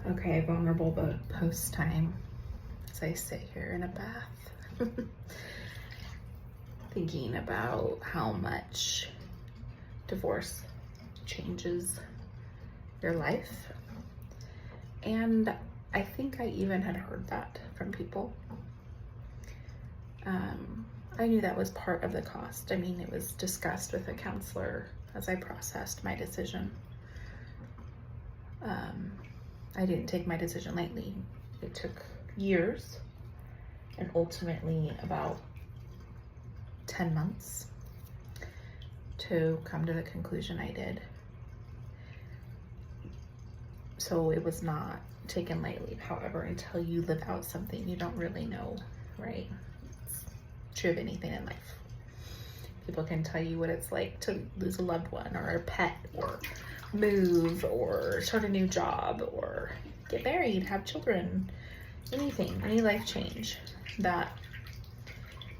Okay, vulnerable but post time as I sit here in a bath thinking about how much divorce changes your life. And I think I even had heard that from people. I knew that was part of the cost. I mean, it was discussed with a counselor as I processed my decision. I didn't take my decision lightly. It took years and ultimately about 10 months to come to the conclusion I did. So it was not taken lightly. However, until you live out something, you don't really know, right? It's true of anything in life. People can tell you what it's like to lose a loved one or a pet or move or start a new job or get married, have children, anything, any life change that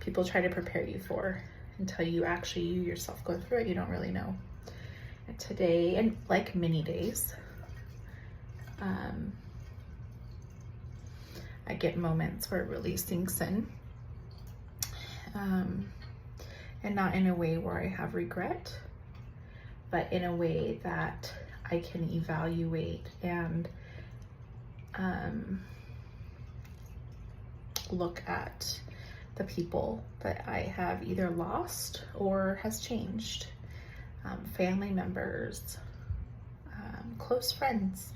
people try to prepare you for until you actually, you yourself go through it, you don't really know. And today, and like many days, I get moments where it really sinks in. And not in a way where I have regret, but in a way that I can evaluate and look at the people that I have either lost or has changed. Family members, close friends.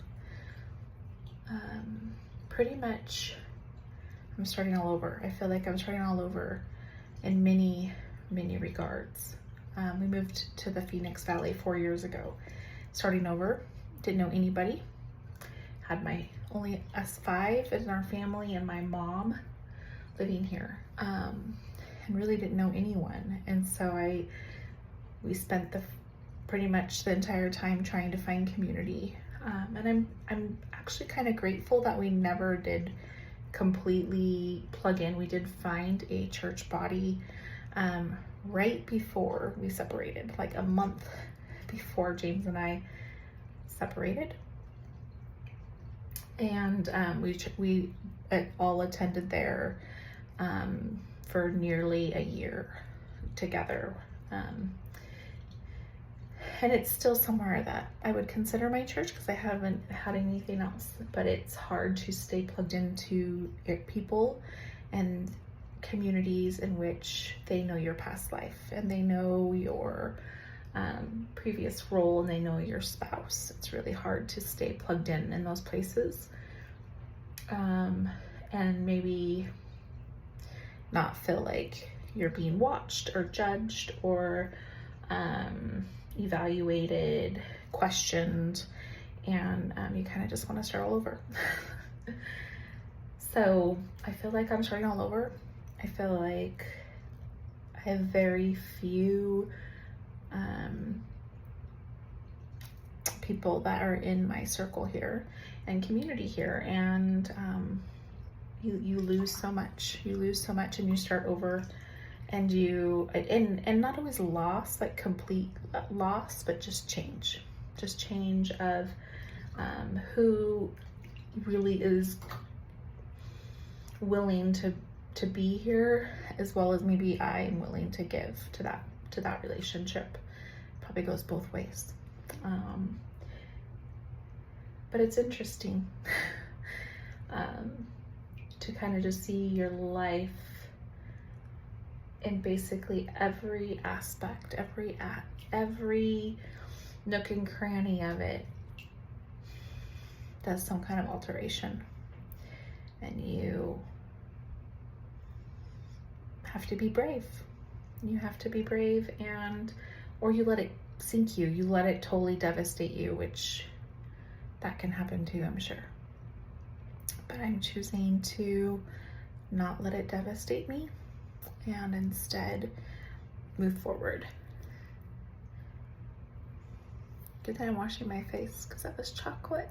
Pretty much, I'm starting all over. I feel like I'm starting all over in many regards. We moved to the Phoenix Valley 4 years ago. Starting over, didn't know anybody. Had only us 5 in our family and my mom living here. And really didn't know anyone. And so we spent pretty much the entire time trying to find community. And I'm actually kind of grateful that we never did completely plug in. We did find a church body right before we separated, like a month before James and I separated. And we all attended there for nearly a year together. And it's still somewhere that I would consider my church because I haven't had anything else, but it's hard to stay plugged into people and communities in which they know your past life and they know your previous role and they know your spouse. It's really hard to stay plugged in those places and maybe not feel like you're being watched or judged or evaluated, questioned, and you kind of just want to start all over. So I feel like I'm starting all over. I feel like I have very few people that are in my circle here and community here, and you lose so much. You lose so much, and you start over. And and not always loss, like complete loss, but just change of who really is willing to be here, as well as maybe I'm willing to give to that relationship. Probably goes both ways. But it's interesting to kind of just see your life in basically every aspect, every nook and cranny of it does some kind of alteration. And you have to be brave. You have to be brave, or you let it sink you. You let it totally devastate you, which that can happen too, I'm sure. But I'm choosing to not let it devastate me and instead move forward. Good that I'm washing my face because that was chocolate.